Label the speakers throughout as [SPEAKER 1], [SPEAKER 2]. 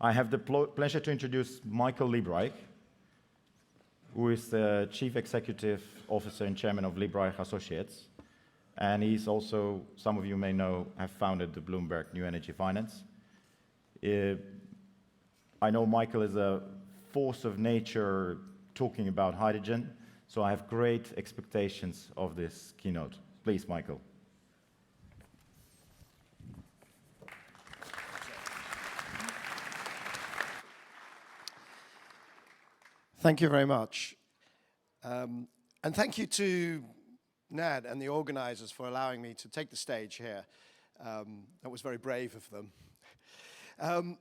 [SPEAKER 1] I have the pleasure to introduce Michael Liebreich, who is the Chief Executive Officer and Chairman of Liebreich Associates. And he's also, some of you may know, have founded the Bloomberg New Energy Finance. I know Michael is a force of nature talking about hydrogen, so I have great expectations of this keynote. Please, Michael.
[SPEAKER 2] Thank you very much. And thank you to NAD and the organizers for allowing me to take the stage here. That was very brave of them.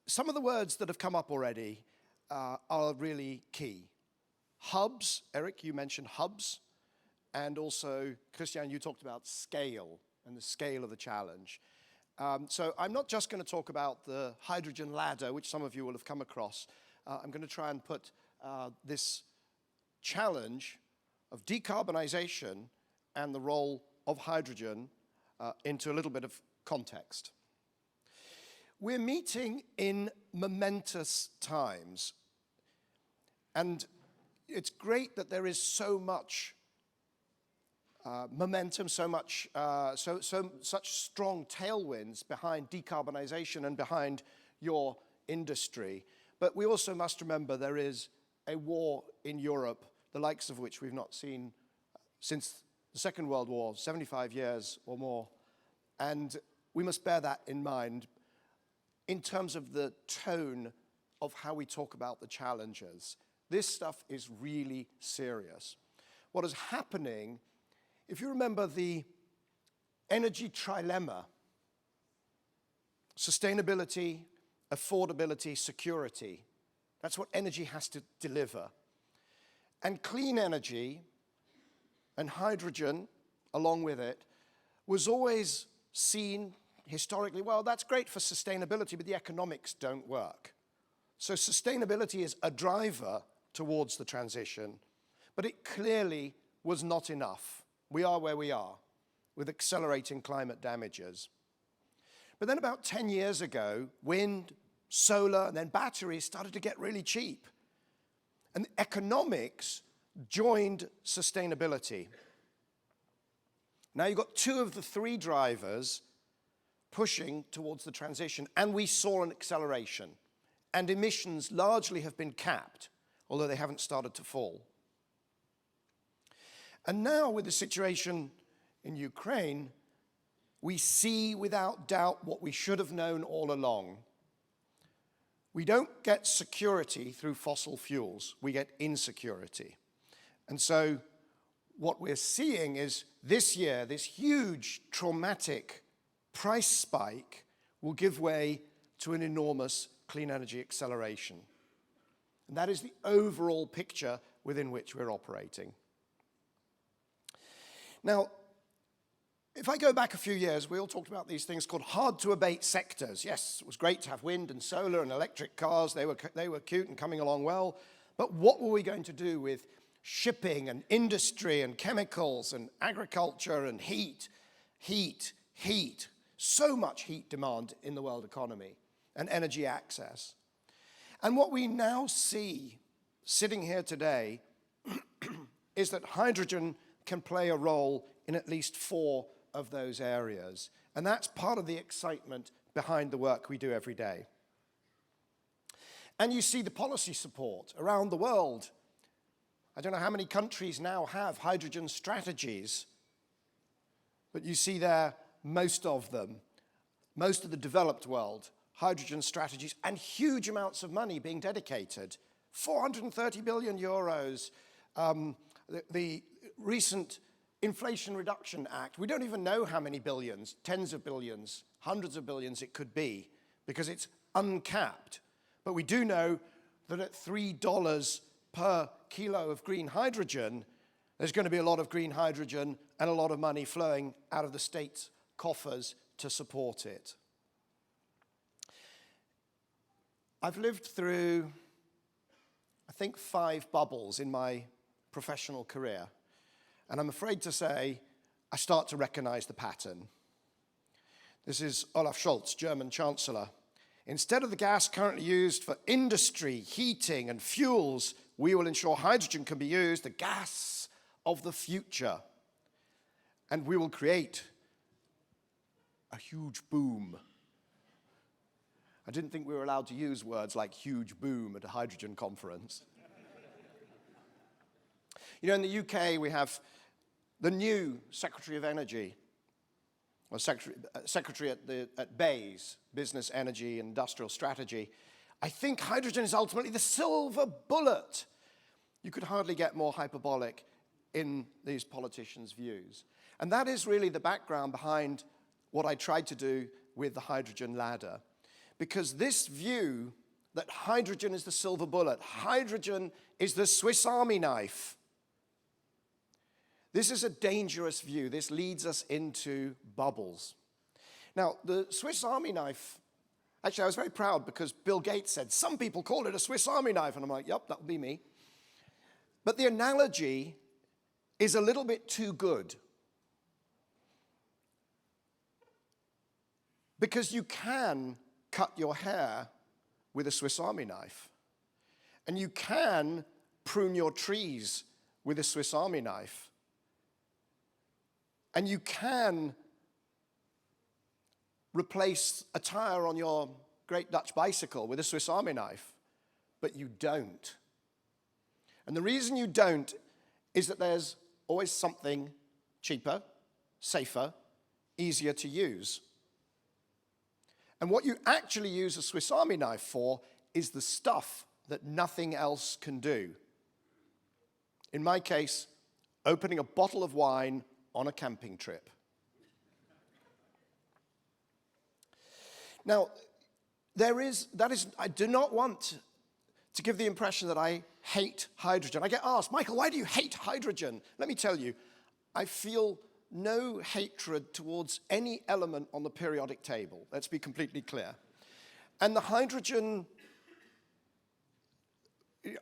[SPEAKER 2] Some of the words that have come up already are really key. Hubs, Eric, you mentioned hubs, and also, Christian, you talked about scale and the scale of the challenge. So I'm not just going to talk about the hydrogen ladder, which some of you will have come across. I'm going to try and put this challenge of decarbonization and the role of hydrogen into a little bit of context. We're meeting in momentous times, and it's great that there is so much momentum, such strong tailwinds behind decarbonization and behind your industry. But we also must remember there is a war in Europe, the likes of which we've not seen since the Second World War, 75 years or more. And we must bear that in mind in terms of the tone of how we talk about the challenges. This stuff is really serious. What is happening, if you remember the energy trilemma, sustainability, affordability, security. That's what energy has to deliver. And clean energy and hydrogen, along with it, was always seen historically, well, that's great for sustainability, but the economics don't work. So sustainability is a driver towards the transition, but it clearly was not enough. We are where we are with accelerating climate damages. But then about 10 years ago, wind, solar, and then batteries started to get really cheap. And economics joined sustainability. Now you've got two of the three drivers pushing towards the transition, and we saw an acceleration. And emissions largely have been capped, although they haven't started to fall. And now with the situation in Ukraine, we see without doubt what we should have known all along. We don't get security through fossil fuels, we get insecurity. And so what we're seeing is this year, this huge traumatic price spike will give way to an enormous clean energy acceleration. And that is the overall picture within which we're operating. Now, if I go back a few years, we all talked about these things called hard-to-abate sectors. Yes, it was great to have wind and solar and electric cars. They were cute and coming along well. But what were we going to do with shipping and industry and chemicals and agriculture and heat? So much heat demand in the world economy and energy access. And what we now see sitting here today is that hydrogen can play a role in at least 4 of those areas. And that's part of the excitement behind the work we do every day. And you see the policy support around the world. I don't know how many countries now have hydrogen strategies, but you see there most of them, most of the developed world, hydrogen strategies, and huge amounts of money being dedicated. 430 billion euros. The recent Inflation Reduction Act, we don't even know how many billions, tens of billions, hundreds of billions it could be, because it's uncapped. But we do know that at $3 per kilo of green hydrogen, there's going to be a lot of green hydrogen and a lot of money flowing out of the state's coffers to support it. I've lived through, I think, 5 bubbles in my professional career. And I'm afraid to say, I start to recognize the pattern. This is Olaf Scholz, German Chancellor. Instead of the gas currently used for industry, heating, and fuels, we will ensure hydrogen can be used, the gas of the future. And we will create a huge boom. I didn't think we were allowed to use words like huge boom at a hydrogen conference. You know, in the UK, we have the new Secretary of Energy, or Secretary at BEIS, Business, Energy, Industrial Strategy. I think hydrogen is ultimately the silver bullet. You could hardly get more hyperbolic in these politicians' views. And that is really the background behind what I tried to do with the hydrogen ladder. Because this view that hydrogen is the silver bullet, hydrogen is the Swiss Army knife, this is a dangerous view. This leads us into bubbles. Now, the Swiss Army knife, actually I was very proud because Bill Gates said, some people call it a Swiss Army knife, and I'm like, yep, that would be me. But the analogy is a little bit too good. Because you can cut your hair with a Swiss Army knife. And you can prune your trees with a Swiss Army knife. And you can replace a tire on your great Dutch bicycle with a Swiss Army knife, but you don't. And the reason you don't is that there's always something cheaper, safer, easier to use. And what you actually use a Swiss Army knife for is the stuff that nothing else can do. In my case, opening a bottle of wine on a camping trip. Now, I do not want to give the impression that I hate hydrogen. I get asked, Michael, why do you hate hydrogen? Let me tell you, I feel no hatred towards any element on the periodic table. Let's be completely clear. And the hydrogen,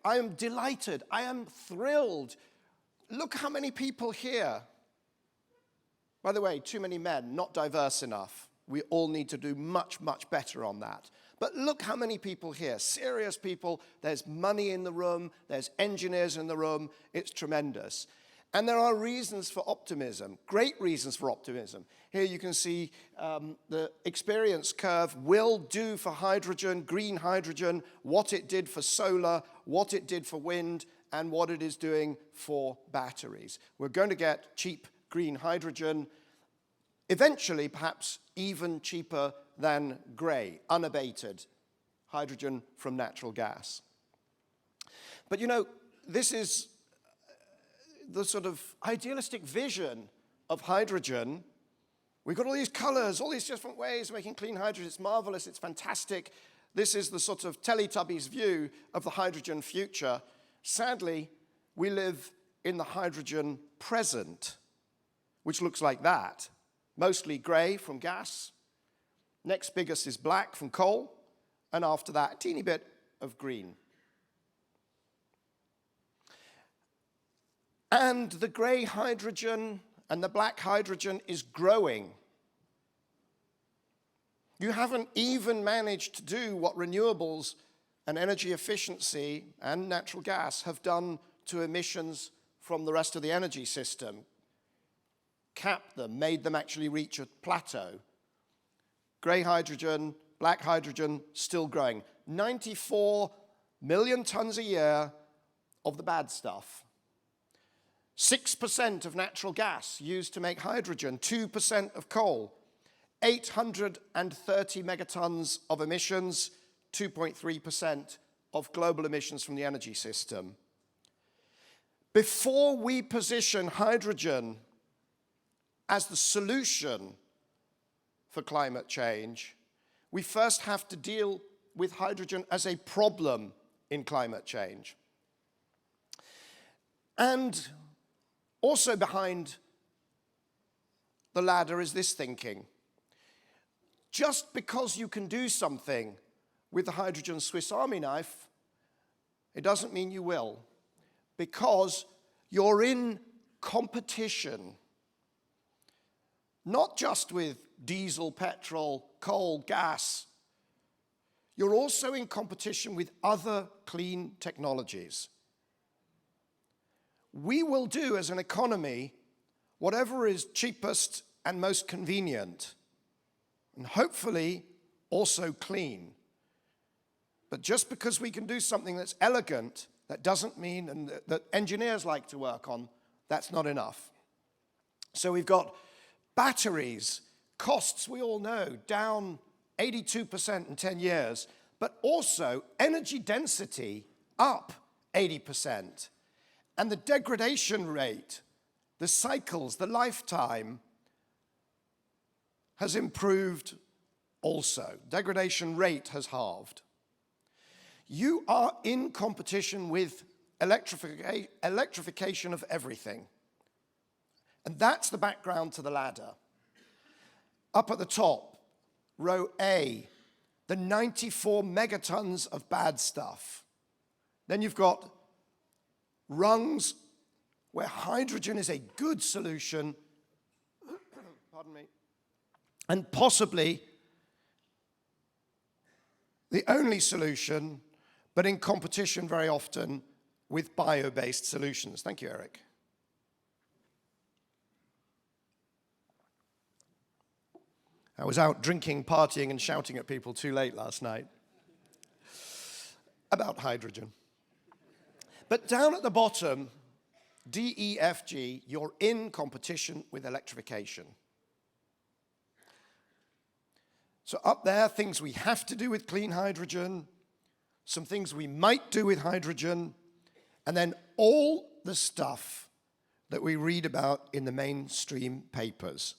[SPEAKER 2] I am delighted, I am thrilled. Look how many people here. By the way, too many men, not diverse enough. We all need to do much, much better on that. But look how many people here, serious people. There's money in the room, there's engineers in the room. It's tremendous. And there are reasons for optimism, great reasons for optimism. Here you can see the experience curve will do for hydrogen, green hydrogen, what it did for solar, what it did for wind, and what it is doing for batteries. We're going to get cheap green hydrogen, eventually perhaps even cheaper than grey, unabated hydrogen from natural gas. But you know, this is the sort of idealistic vision of hydrogen. We've got all these colors, all these different ways of making clean hydrogen. It's marvelous, it's fantastic. This is the sort of Teletubbies view of the hydrogen future. Sadly, we live in the hydrogen present, which looks like that. Mostly grey from gas. Next biggest is black from coal. And after that, a teeny bit of green. And the grey hydrogen and the black hydrogen is growing. You haven't even managed to do what renewables and energy efficiency and natural gas have done to emissions from the rest of the energy system. Capped them, made them actually reach a plateau. Grey hydrogen, black hydrogen, still growing. 94 million tons a year of the bad stuff. 6% of natural gas used to make hydrogen, 2% of coal, 830 megatons of emissions, 2.3% of global emissions from the energy system. Before we position hydrogen as the solution for climate change, we first have to deal with hydrogen as a problem in climate change. And also behind the ladder is this thinking. Just because you can do something with the hydrogen Swiss Army knife, it doesn't mean you will, because you're in competition, not just with diesel, petrol, coal, gas, you're also in competition with other clean technologies. We will do as an economy whatever is cheapest and most convenient, and hopefully also clean. But just because we can do something that's elegant, that doesn't mean, and that engineers like to work on, that's not enough. So we've got batteries, costs we all know, down 82% in 10 years, but also energy density up 80%. And the degradation rate, the cycles, the lifetime has improved also. Degradation rate has halved. You are in competition with electrification of everything. And that's the background to the ladder. Up at the top, row A, the 94 megatons of bad stuff. Then you've got rungs where hydrogen is a good solution, pardon me, and possibly the only solution, but in competition very often with bio-based solutions. Thank you, Eric. I was out drinking, partying, and shouting at people too late last night about hydrogen. But down at the bottom, D, E, F, G, you're in competition with electrification. So up there, things we have to do with clean hydrogen, some things we might do with hydrogen, and then all the stuff that we read about in the mainstream papers.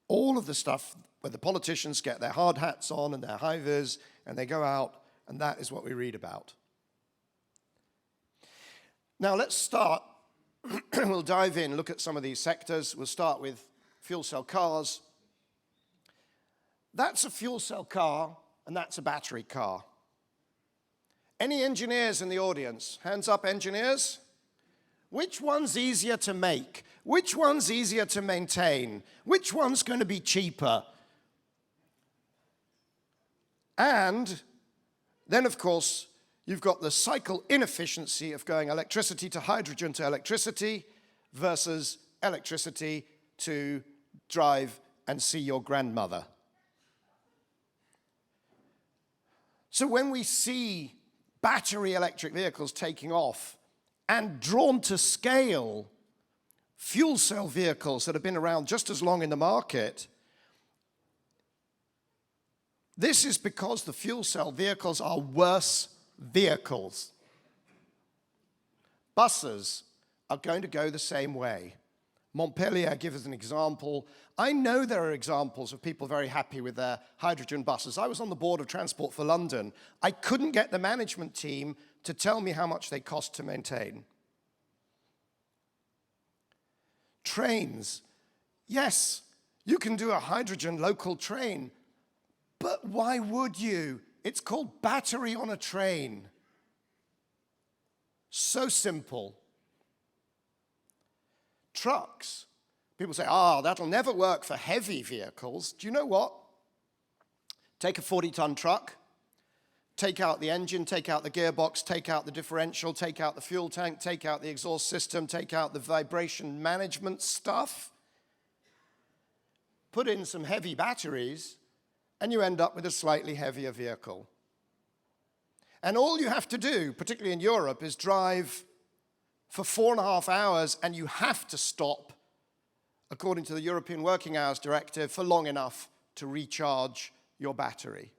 [SPEAKER 2] All of the stuff where the politicians get their hard hats on and their high-vis, and they go out, and that is what we read about. Now let's start. We'll dive in, look at some of these sectors. We'll start with fuel cell cars. That's a fuel cell car, and that's a battery car. Any engineers in the audience? Hands up, engineers. Which one's easier to make? Which one's easier to maintain? Which one's going to be cheaper? And then, of course, you've got the cycle inefficiency of going electricity to electricity versus electricity to drive and see your grandmother. So when we see battery electric vehicles taking off and drawn to scale fuel cell vehicles that have been around just as long in the market, this is because the fuel cell vehicles are worse vehicles. Buses are going to go the same way. Montpellier gives us an example. I know there are examples of people very happy with their hydrogen buses. I was on the board of Transport for London. I couldn't get the management team to tell me how much they cost to maintain. Trains. Yes, you can do a hydrogen local train, but why would you? It's called battery on a train. So simple. Trucks. People say, that'll never work for heavy vehicles. Do you know what? Take a 40-ton truck, take out the engine, take out the gearbox, take out the differential, take out the fuel tank, take out the exhaust system, take out the vibration management stuff, put in some heavy batteries, and you end up with a slightly heavier vehicle. And all you have to do, particularly in Europe, is drive for 4.5 hours, and you have to stop, according to the European Working Hours Directive, for long enough to recharge your battery.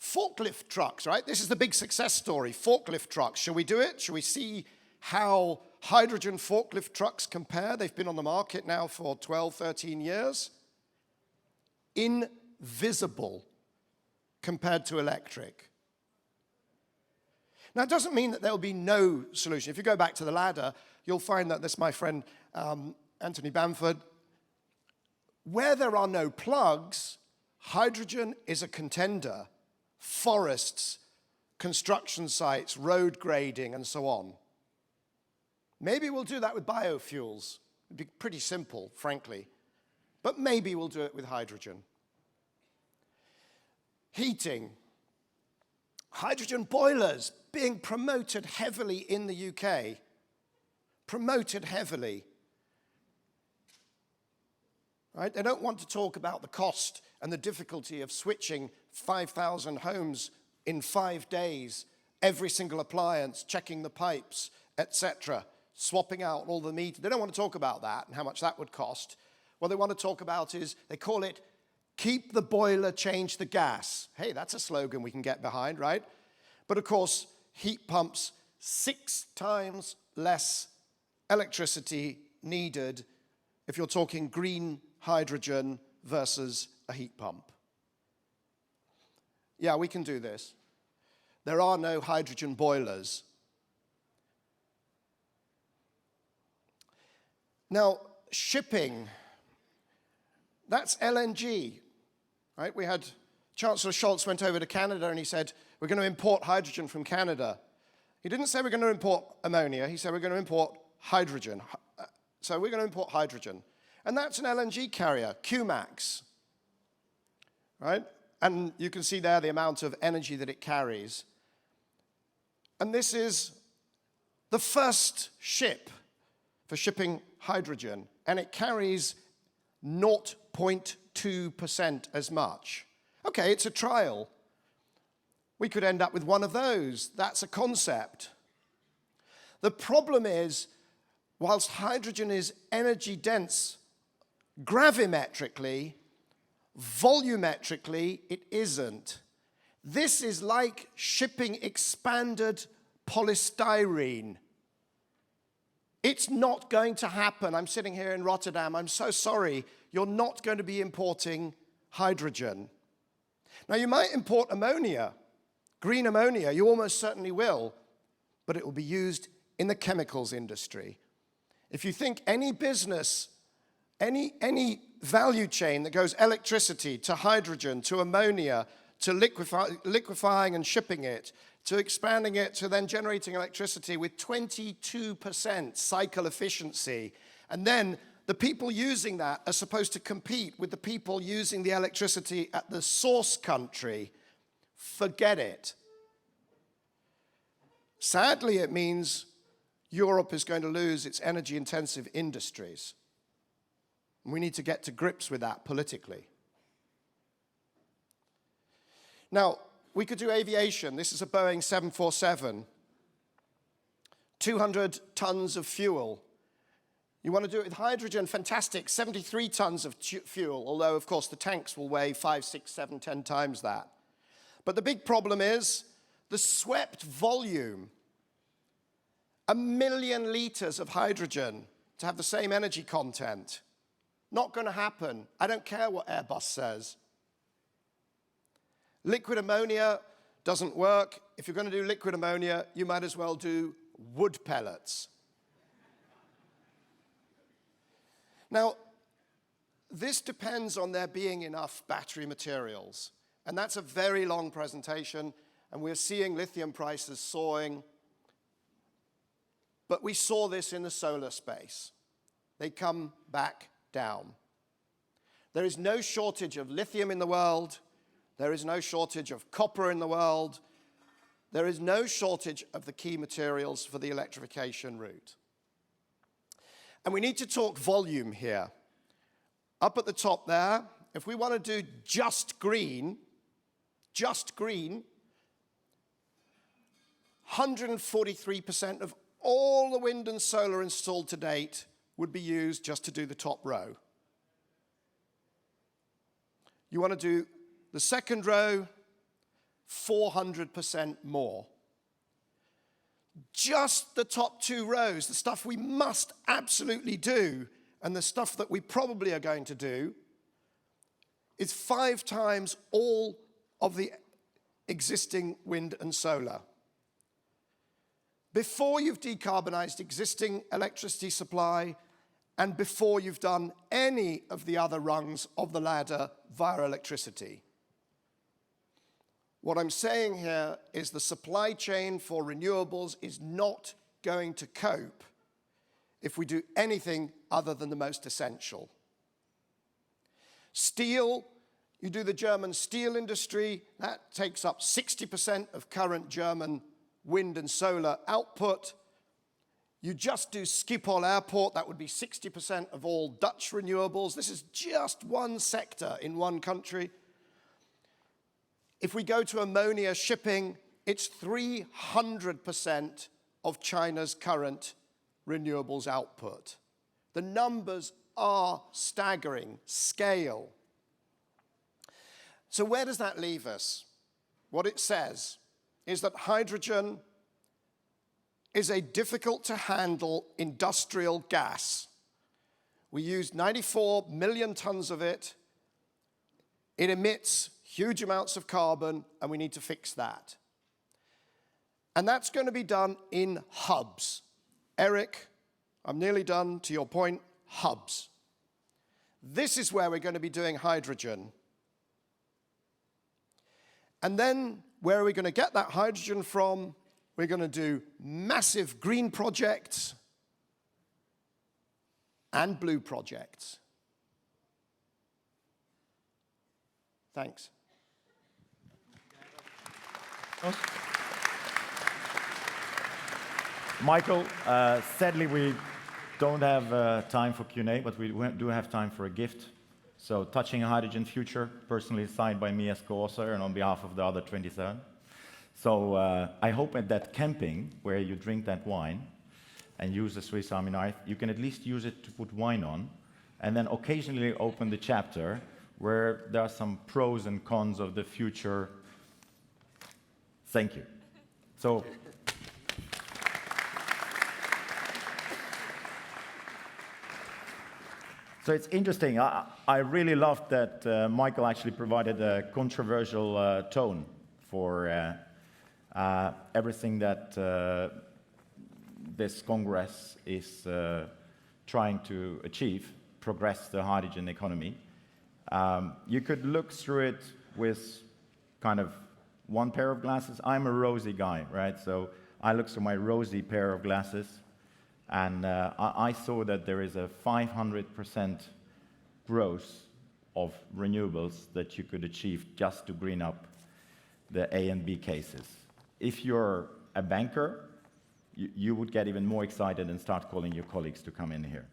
[SPEAKER 2] Forklift trucks, right? This is the big success story, forklift trucks. Shall we do it? Shall we see how hydrogen forklift trucks compare? They've been on the market now for 12, 13 years. Invisible compared to electric. Now, it doesn't mean that there'll be no solution. If you go back to the ladder, you'll find that this, my friend Anthony Bamford, where there are no plugs, hydrogen is a contender. Forests, construction sites, road grading, and so on. Maybe we'll do that with biofuels. It'd be pretty simple, frankly. But maybe we'll do it with hydrogen. heating. Hydrogen boilers being promoted heavily in the UK. Promoted heavily. Right? They don't want to talk about the cost and the difficulty of switching 5,000 homes in 5 days, every single appliance, checking the pipes, etc., swapping out all the meters. They don't want to talk about that and how much that would cost. What they want to talk about is, they call it, keep the boiler, change the gas. Hey, that's a slogan we can get behind, right? But of course, heat pumps, 6 times less electricity needed if you're talking green hydrogen versus a heat pump. Yeah, we can do this. There are no hydrogen boilers. Now, shipping, that's LNG, right? We had Chancellor Scholz went over to Canada and he said, we're going to import hydrogen from Canada. He didn't say we're going to import ammonia. He said we're going to import hydrogen. So we're going to import hydrogen. And that's an LNG carrier, QMax, right? And you can see there the amount of energy that it carries. And this is the first ship for shipping hydrogen, and it carries 0.2% as much. Okay, it's a trial. We could end up with one of those. That's a concept. The problem is, whilst hydrogen is energy dense gravimetrically, volumetrically, it isn't. This is like shipping expanded polystyrene. It's not going to happen. I'm sitting here in Rotterdam. I'm so sorry. You're not going to be importing hydrogen. Now, you might import ammonia, green ammonia. You almost certainly will, but it will be used in the chemicals industry. If you think any business, any value chain that goes electricity to hydrogen, to ammonia, to liquefying and shipping it, to expanding it, to then generating electricity with 22% cycle efficiency, and then the people using that are supposed to compete with the people using the electricity at the source country, forget it. Sadly, it means Europe is going to lose its energy-intensive industries. And we need to get to grips with that politically. Now, we could do aviation. This is a Boeing 747. 200 tons of fuel. You want to do it with hydrogen, fantastic, 73 tons of fuel, although, of course, the tanks will weigh 5, 6, 7, 10 times that. But the big problem is the swept volume. 1 million liters of hydrogen to have the same energy content. Not going to happen. I don't care what Airbus says. Liquid ammonia doesn't work. If you're going to do liquid ammonia, you might as well do wood pellets. Now, this depends on there being enough battery materials. And that's a very long presentation, and we're seeing lithium prices soaring. But we saw this in the solar space. They come back down. There is no shortage of lithium in the world. There is no shortage of copper in the world. There is no shortage of the key materials for the electrification route. And we need to talk volume here. Up at the top there, if we want to do just green, 143% of all the wind and solar installed to date would be used just to do the top row. You want to do the second row, 400% more. Just the top 2 rows, the stuff we must absolutely do, and the stuff that we probably are going to do, is 5 times all of the existing wind and solar. Before you've decarbonized existing electricity supply, and before you've done any of the other rungs of the ladder via electricity. What I'm saying here is the supply chain for renewables is not going to cope if we do anything other than the most essential. Steel, You do the German steel industry, that takes up 60% of current German wind and solar output. You just do Schiphol Airport, that would be 60% of all Dutch renewables. This is just one sector in one country. If we go to ammonia shipping, it's 300% of China's current renewables output. The numbers are staggering, scale. So where does that leave us? What it says is that hydrogen is a difficult-to-handle industrial gas. We use 94 million tons of it. It emits huge amounts of carbon, and we need to fix that. And that's going to be done in hubs. Eric, I'm nearly done, to your point, hubs. This is where we're going to be doing hydrogen. And then where are we going to get that hydrogen from? We're going to do massive green projects and blue projects. Thanks.
[SPEAKER 1] Michael, sadly we don't have time for Q&A, but we do have time for a gift. So, Touching a Hydrogen Future, personally signed by me as co-author and on behalf of the other 27. So, I hope at that camping, where you drink that wine and use the Swiss Army knife, you can at least use it to put wine on, and then occasionally open the chapter where there are some pros and cons of the future. Thank you. So, it's interesting. I really loved that Michael actually provided a controversial tone for everything that this Congress is trying to achieve, progress the hydrogen economy. You could look through it with kind of one pair of glasses. I'm a rosy guy, right? So I look through my rosy pair of glasses, and I saw that there is a 500% growth of renewables that you could achieve just to green up the A and B cases. If you're a banker, you would get even more excited and start calling your colleagues to come in here.